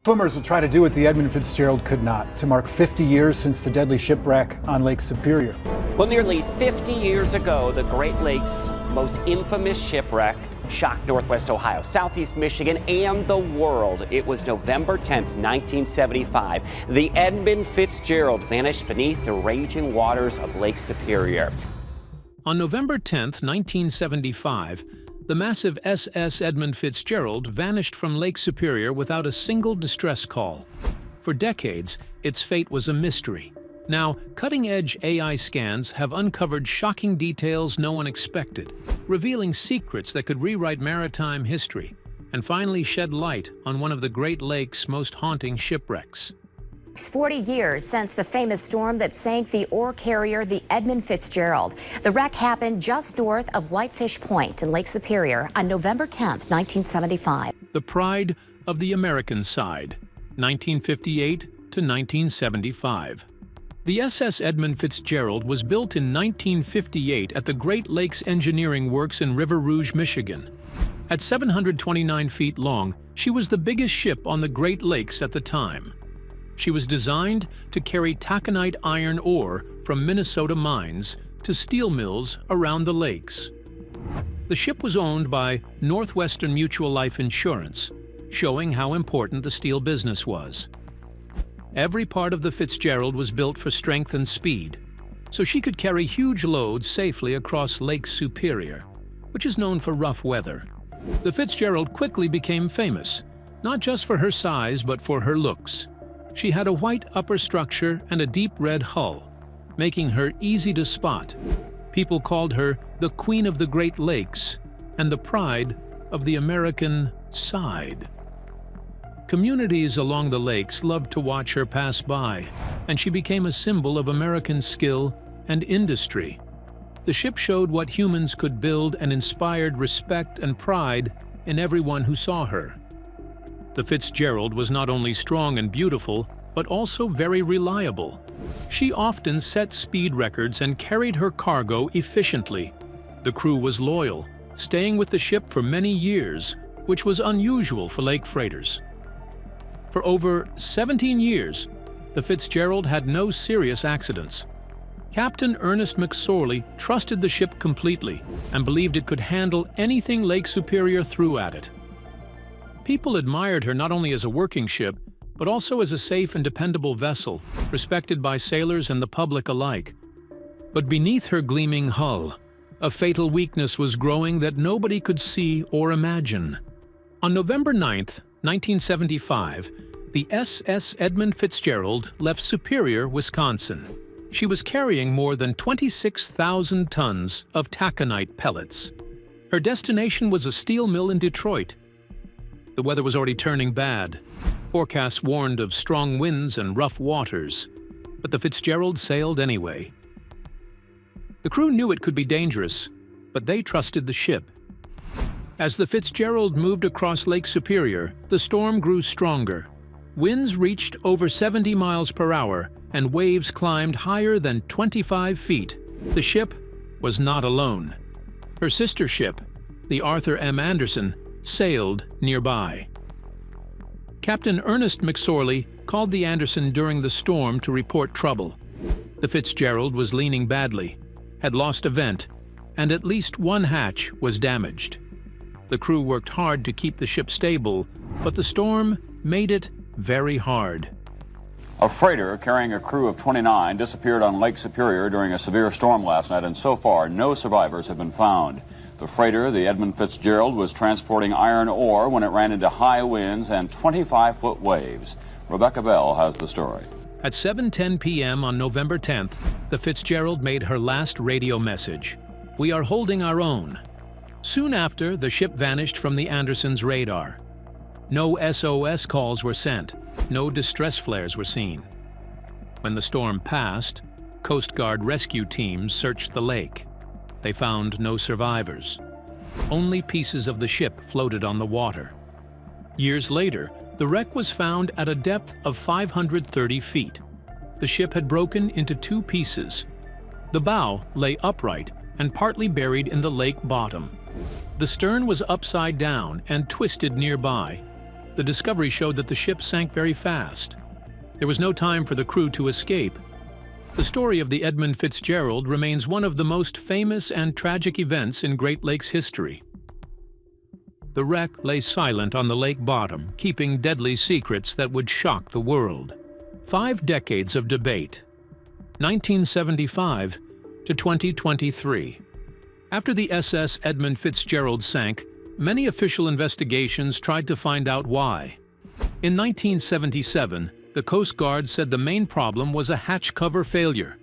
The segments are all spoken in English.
Swimmers will try to do what the Edmund Fitzgerald could not, to mark 50 years since the deadly shipwreck on Lake Superior. Well, nearly 50 years ago, the Great Lakes' most infamous shipwreck shocked Northwest Ohio, Southeast Michigan, and the world. It was November 10th, 1975. The Edmund Fitzgerald vanished beneath the raging waters of Lake Superior. On November 10th, 1975, the massive SS Edmund Fitzgerald vanished from Lake Superior without a single distress call. For decades, its fate was a mystery. Now, cutting-edge AI scans have uncovered shocking details no one expected, revealing secrets that could rewrite maritime history and finally shed light on one of the Great Lakes' most haunting shipwrecks. 40 years since the famous storm that sank the ore carrier, the Edmund Fitzgerald. The wreck happened just north of Whitefish Point in Lake Superior on November 10th, 1975. The pride of the American side, 1958 to 1975. The SS Edmund Fitzgerald was built in 1958 at the Great Lakes Engineering Works in River Rouge, Michigan. At 729 feet long, she was the biggest ship on the Great Lakes at the time. She was designed to carry taconite iron ore from Minnesota mines to steel mills around the lakes. The ship was owned by Northwestern Mutual Life Insurance, showing how important the steel business was. Every part of the Fitzgerald was built for strength and speed, so she could carry huge loads safely across Lake Superior, which is known for rough weather. The Fitzgerald quickly became famous, not just for her size but for her looks. She had a white upper structure and a deep red hull, making her easy to spot. People called her the Queen of the Great Lakes and the pride of the American side. Communities along the lakes loved to watch her pass by, and she became a symbol of American skill and industry. The ship showed what humans could build and inspired respect and pride in everyone who saw her. The Fitzgerald was not only strong and beautiful, but also very reliable. She often set speed records and carried her cargo efficiently. The crew was loyal, staying with the ship for many years, which was unusual for lake freighters. For over 17 years, the Fitzgerald had no serious accidents. Captain Ernest McSorley trusted the ship completely and believed it could handle anything Lake Superior threw at it. People admired her not only as a working ship, but also as a safe and dependable vessel, respected by sailors and the public alike. But beneath her gleaming hull, a fatal weakness was growing that nobody could see or imagine. On November 9th, 1975, the SS Edmund Fitzgerald left Superior, Wisconsin. She was carrying more than 26,000 tons of taconite pellets. Her destination was a steel mill in Detroit. The weather was already turning bad. Forecasts warned of strong winds and rough waters, but the Fitzgerald sailed anyway. The crew knew it could be dangerous, but they trusted the ship. As the Fitzgerald moved across Lake Superior, the storm grew stronger. Winds reached over 70 miles per hour, and waves climbed higher than 25 feet. The ship was not alone. Her sister ship, the Arthur M. Anderson, sailed nearby. Captain Ernest McSorley called the Anderson during the storm to report trouble. The Fitzgerald was leaning badly, had lost a vent, and at least one hatch was damaged. The crew worked hard to keep the ship stable, but the storm made it very hard. A freighter carrying a crew of 29 disappeared on Lake Superior during a severe storm last night, and so far no survivors have been found. The freighter, the Edmund Fitzgerald, was transporting iron ore when it ran into high winds and 25-foot waves. Rebecca Bell has the story. At 7:10 p.m. on November 10th, the Fitzgerald made her last radio message. "We are holding our own." Soon after, the ship vanished from the Anderson's radar. No SOS calls were sent. No distress flares were seen. When the storm passed, Coast Guard rescue teams searched the lake. They found no survivors. Only pieces of the ship floated on the water. Years later, the wreck was found at a depth of 530 feet. The ship had broken into two pieces. The bow lay upright and partly buried in the lake bottom. The stern was upside down and twisted nearby. the discovery showed that the ship sank very fast. There was no time for the crew to escape. The story of the Edmund Fitzgerald remains one of the most famous and tragic events in Great Lakes history. The wreck lay silent on the lake bottom, keeping deadly secrets that would shock the world. 5 decades of debate, 1975 to 2023. After the SS Edmund Fitzgerald sank, many official investigations tried to find out why. In 1977, the Coast Guard said the main problem was a hatch cover failure.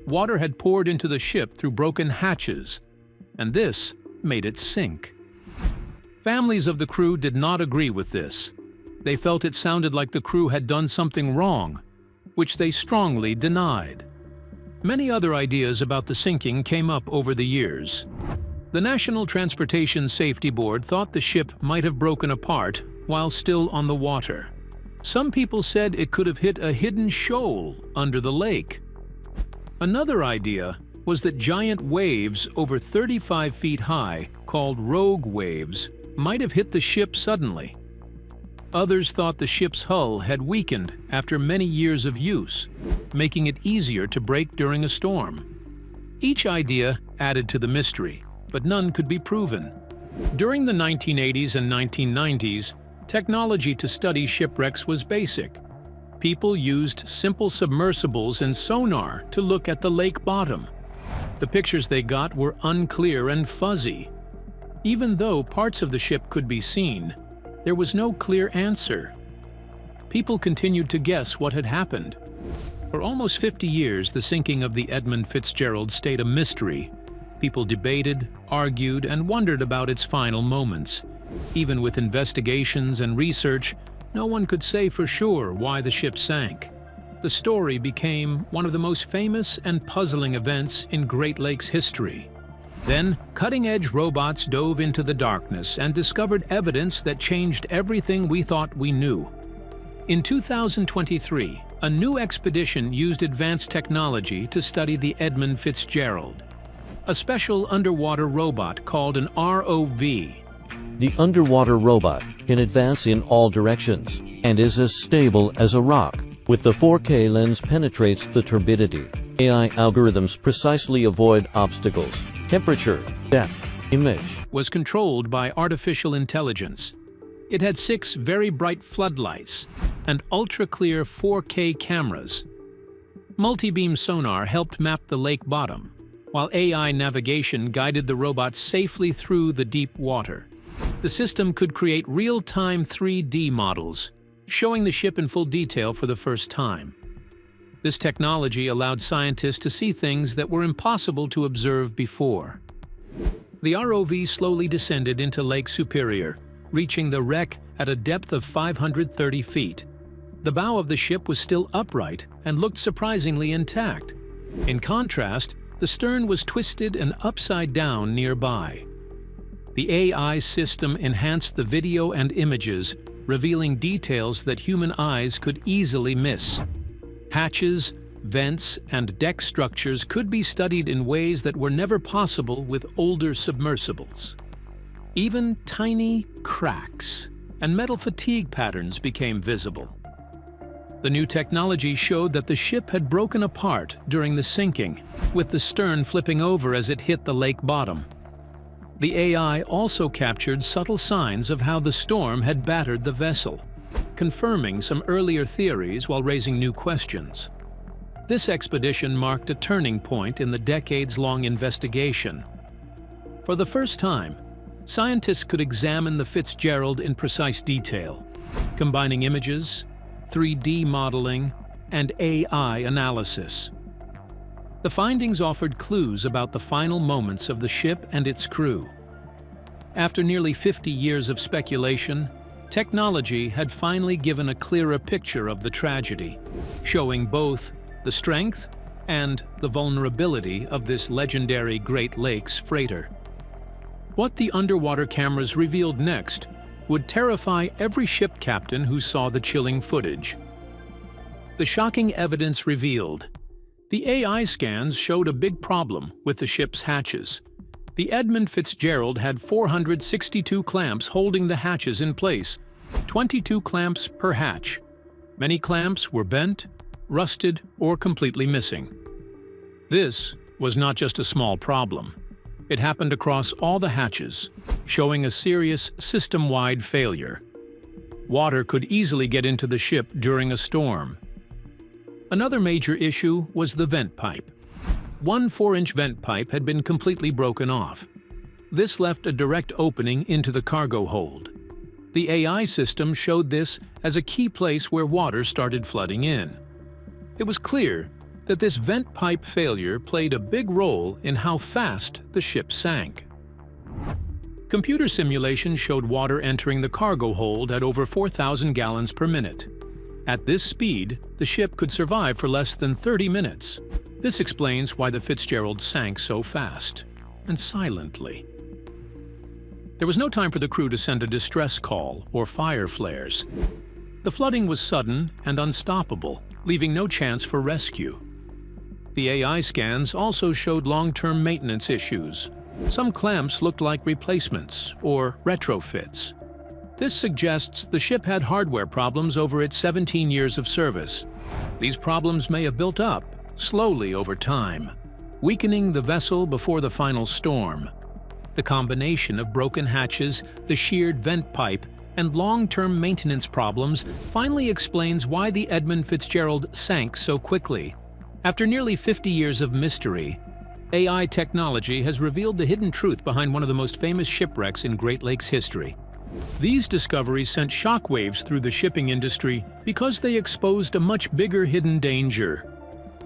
Water had poured into the ship through broken hatches, and this made it sink. Families of the crew did not agree with this. They felt it sounded like the crew had done something wrong, which they strongly denied. Many other ideas about the sinking came up over the years. The National Transportation Safety Board thought the ship might have broken apart while still on the water. Some people said it could have hit a hidden shoal under the lake. Another idea was that giant waves over 35 feet high, called rogue waves, might have hit the ship suddenly. Others thought the ship's hull had weakened after many years of use, making it easier to break during a storm. Each idea added to the mystery, but none could be proven. During the 1980s and 1990s, technology to study shipwrecks was basic. People used simple submersibles and sonar to look at the lake bottom. The pictures they got were unclear and fuzzy. Even though parts of the ship could be seen, there was no clear answer. People continued to guess what had happened. For almost 50 years, the sinking of the Edmund Fitzgerald stayed a mystery. People debated, argued, and wondered about its final moments. Even with investigations and research, no one could say for sure why the ship sank. The story became one of the most famous and puzzling events in Great Lakes history. Then, cutting-edge robots dove into the darkness and discovered evidence that changed everything we thought we knew. In 2023, a new expedition used advanced technology to study the Edmund Fitzgerald. A special underwater robot called an ROV. The underwater robot can advance in all directions and is as stable as a rock. With the 4K lens penetrates the turbidity. AI algorithms precisely avoid obstacles. Temperature, depth, image Was controlled by artificial intelligence. It had 6 very bright floodlights and ultra-clear 4K cameras. Multi-beam sonar helped map the lake bottom, while AI navigation guided the robot safely through the deep water. The system could create real-time 3D models, showing the ship in full detail for the first time. This technology allowed scientists to see things that were impossible to observe before. The ROV slowly descended into Lake Superior, reaching the wreck at a depth of 530 feet. The bow of the ship was still upright and looked surprisingly intact. In contrast, the stern was twisted and upside down nearby. The AI system enhanced the video and images, revealing details that human eyes could easily miss. Hatches, vents, and deck structures could be studied in ways that were never possible with older submersibles. Even tiny cracks and metal fatigue patterns became visible. The new technology showed that the ship had broken apart during the sinking, with the stern flipping over as it hit the lake bottom. The AI also captured subtle signs of how the storm had battered the vessel, confirming some earlier theories while raising new questions. This expedition marked a turning point in the decades-long investigation. For the first time, scientists could examine the Fitzgerald in precise detail, combining images, 3D modeling, and AI analysis. The findings offered clues about the final moments of the ship and its crew. After nearly 50 years of speculation, technology had finally given a clearer picture of the tragedy, showing both the strength and the vulnerability of this legendary Great Lakes freighter. What the underwater cameras revealed next would terrify every ship captain who saw the chilling footage. The shocking evidence revealed. The AI scans showed a big problem with the ship's hatches. The Edmund Fitzgerald had 462 clamps holding the hatches in place, 22 clamps per hatch. Many clamps were bent, rusted, or completely missing. This was not just a small problem. It happened across all the hatches, showing a serious system-wide failure. Water could easily get into the ship during a storm. Another major issue was the vent pipe. One 4-inch vent pipe had been completely broken off. This left a direct opening into the cargo hold. The AI system showed this as a key place where water started flooding in. It was clear that this vent pipe failure played a big role in how fast the ship sank. Computer simulations showed water entering the cargo hold at over 4,000 gallons per minute. At this speed, the ship could survive for less than 30 minutes. This explains why the Fitzgerald sank so fast and silently. There was no time for the crew to send a distress call or fire flares. The flooding was sudden and unstoppable, leaving no chance for rescue. The AI scans also showed long-term maintenance issues. Some clamps looked like replacements or retrofits. This suggests the ship had hardware problems over its 17 years of service. These problems may have built up slowly over time, weakening the vessel before the final storm. The combination of broken hatches, the sheared vent pipe, and long-term maintenance problems finally explains why the Edmund Fitzgerald sank so quickly. After nearly 50 years of mystery, AI technology has revealed the hidden truth behind one of the most famous shipwrecks in Great Lakes history. These discoveries sent shockwaves through the shipping industry because they exposed a much bigger hidden danger.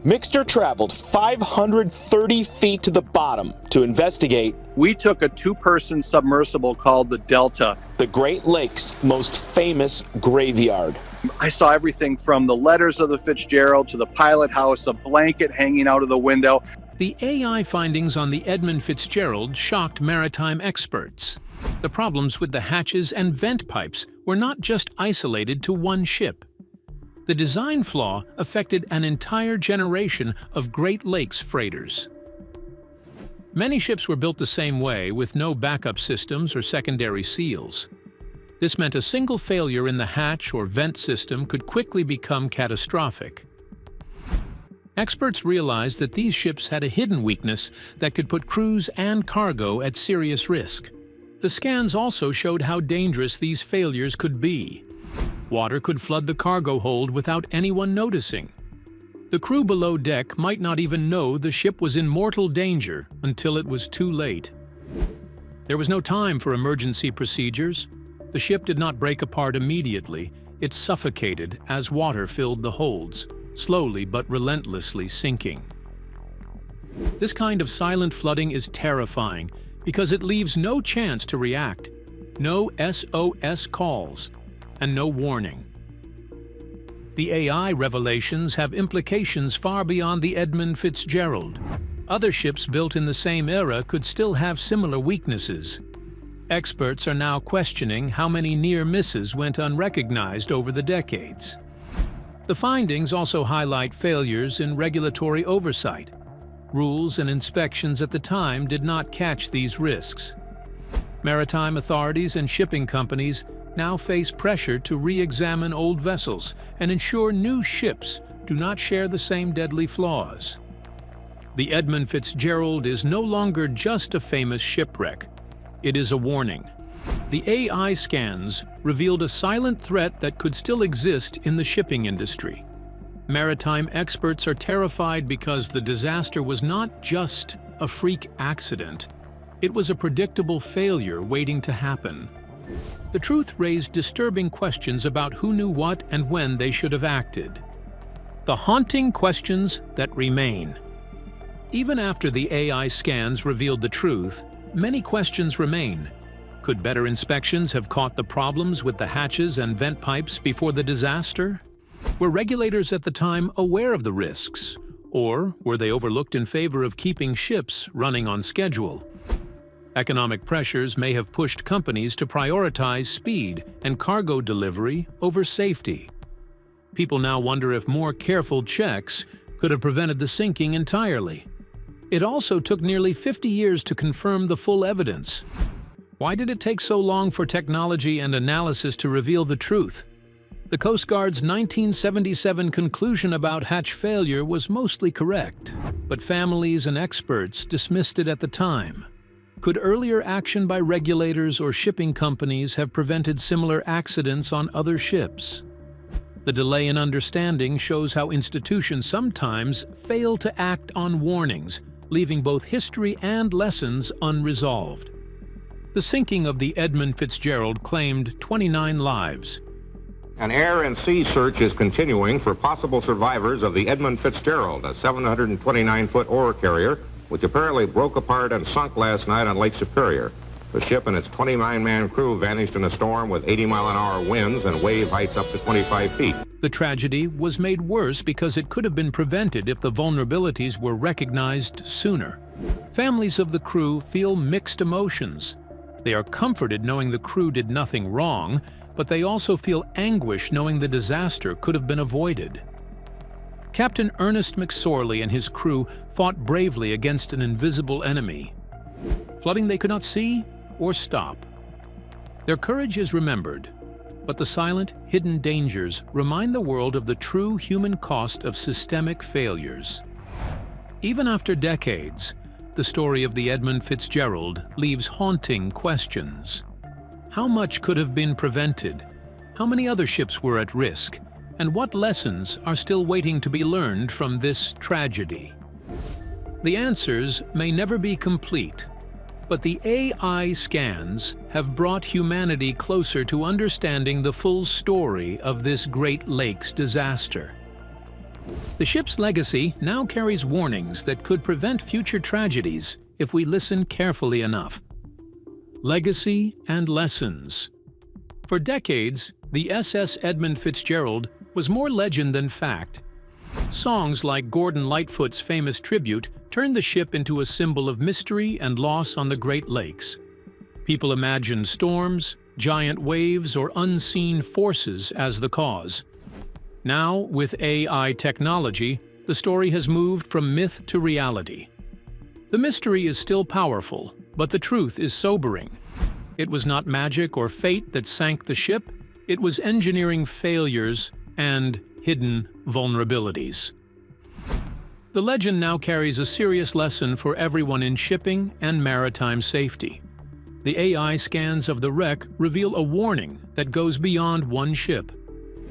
Mixter traveled 530 feet to the bottom to investigate. We took a 2-person submersible called the Delta. The Great Lakes' most famous graveyard. I saw everything from the letters of the Fitzgerald to the pilot house, a blanket hanging out of the window. The AI findings on the Edmund Fitzgerald shocked maritime experts. The problems with the hatches and vent pipes were not just isolated to one ship. The design flaw affected an entire generation of Great Lakes freighters. Many ships were built the same way, with no backup systems or secondary seals. This meant a single failure in the hatch or vent system could quickly become catastrophic. Experts realized that these ships had a hidden weakness that could put crews and cargo at serious risk. The scans also showed how dangerous these failures could be. Water could flood the cargo hold without anyone noticing. The crew below deck might not even know the ship was in mortal danger until it was too late. There was no time for emergency procedures. The ship did not break apart immediately. It suffocated as water filled the holds, slowly but relentlessly sinking. This kind of silent flooding is terrifying because it leaves no chance to react, no SOS calls, and no warning. The AI revelations have implications far beyond the Edmund Fitzgerald. Other ships built in the same era could still have similar weaknesses. Experts are now questioning how many near misses went unrecognized over the decades. The findings also highlight failures in regulatory oversight. Rules and inspections at the time did not catch these risks. Maritime authorities and shipping companies now face pressure to re-examine old vessels and ensure new ships do not share the same deadly flaws. The Edmund Fitzgerald is no longer just a famous shipwreck. It is a warning. The AI scans revealed a silent threat that could still exist in the shipping industry. Maritime experts are terrified because the disaster was not just a freak accident. It was a predictable failure waiting to happen. The truth raised disturbing questions about who knew what and when they should have acted. The haunting questions that remain. Even after the AI scans revealed the truth, many questions remain. Could better inspections have caught the problems with the hatches and vent pipes before the disaster? Were regulators at the time aware of the risks? Or were they overlooked in favor of keeping ships running on schedule? Economic pressures may have pushed companies to prioritize speed and cargo delivery over safety. People now wonder if more careful checks could have prevented the sinking entirely. It also took nearly 50 years to confirm the full evidence. Why did it take so long for technology and analysis to reveal the truth? The Coast Guard's 1977 conclusion about hatch failure was mostly correct, but families and experts dismissed it at the time. Could earlier action by regulators or shipping companies have prevented similar accidents on other ships? The delay in understanding shows how institutions sometimes fail to act on warnings, leaving both history and lessons unresolved. The sinking of the Edmund Fitzgerald claimed 29 lives. An air and sea search is continuing for possible survivors of the Edmund Fitzgerald, a 729-foot ore carrier, which apparently broke apart and sunk last night on Lake Superior. The ship and its 29-man crew vanished in a storm with 80-mile-an-hour winds and wave heights up to 25 feet. The tragedy was made worse because it could have been prevented if the vulnerabilities were recognized sooner. Families of the crew feel mixed emotions. They are comforted knowing the crew did nothing wrong, but they also feel anguish knowing the disaster could have been avoided. Captain Ernest McSorley and his crew fought bravely against an invisible enemy, flooding they could not see or stop. Their courage is remembered, but the silent, hidden dangers remind the world of the true human cost of systemic failures. Even after decades, the story of the Edmund Fitzgerald leaves haunting questions. How much could have been prevented? How many other ships were at risk? And what lessons are still waiting to be learned from this tragedy? The answers may never be complete, but the AI scans have brought humanity closer to understanding the full story of this Great Lakes disaster. The ship's legacy now carries warnings that could prevent future tragedies if we listen carefully enough. Legacy and lessons. For decades, the SS Edmund Fitzgerald was more legend than fact. Songs like Gordon Lightfoot's famous tribute turned the ship into a symbol of mystery and loss on the Great Lakes. People imagined storms, giant waves, or unseen forces as the cause. Now, with AI technology, the story has moved from myth to reality. The mystery is still powerful, but the truth is sobering. It was not magic or fate that sank the ship, it was engineering failures and hidden vulnerabilities. The legend now carries a serious lesson for everyone in shipping and maritime safety. The AI scans of the wreck reveal a warning that goes beyond one ship.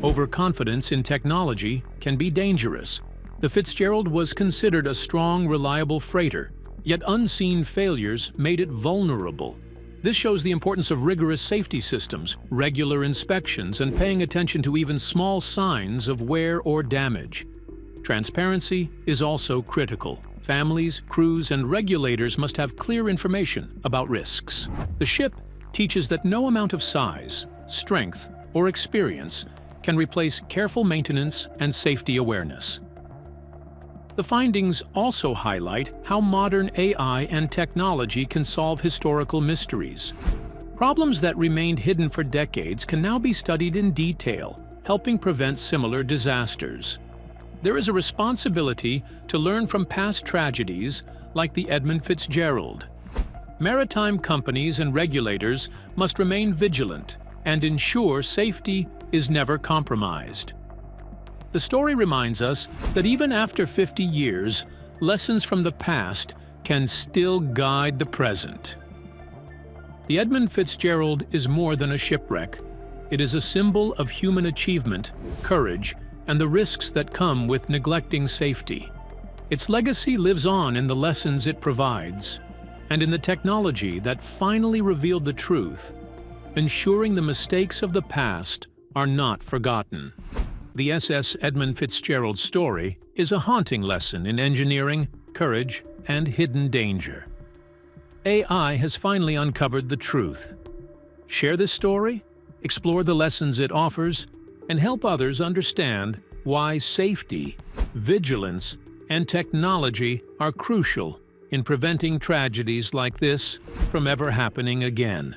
Overconfidence in technology can be dangerous. The Fitzgerald was considered a strong, reliable freighter, yet unseen failures made it vulnerable. This shows the importance of rigorous safety systems, regular inspections, and paying attention to even small signs of wear or damage. Transparency is also critical. Families, crews, and regulators must have clear information about risks. The ship teaches that no amount of size, strength, or experience can replace careful maintenance and safety awareness. The findings also highlight how modern AI and technology can solve historical mysteries. Problems that remained hidden for decades can now be studied in detail, helping prevent similar disasters. There is a responsibility to learn from past tragedies like the Edmund Fitzgerald. Maritime companies and regulators must remain vigilant and ensure safety is never compromised. The story reminds us that even after 50 years, lessons from the past can still guide the present. The Edmund Fitzgerald is more than a shipwreck. It is a symbol of human achievement, courage, and the risks that come with neglecting safety. Its legacy lives on in the lessons it provides, and in the technology that finally revealed the truth, ensuring the mistakes of the past are not forgotten. The SS Edmund Fitzgerald story is a haunting lesson in engineering, courage, and hidden danger. AI has finally uncovered the truth. Share this story, explore the lessons it offers, and help others understand why safety, vigilance, and technology are crucial in preventing tragedies like this from ever happening again.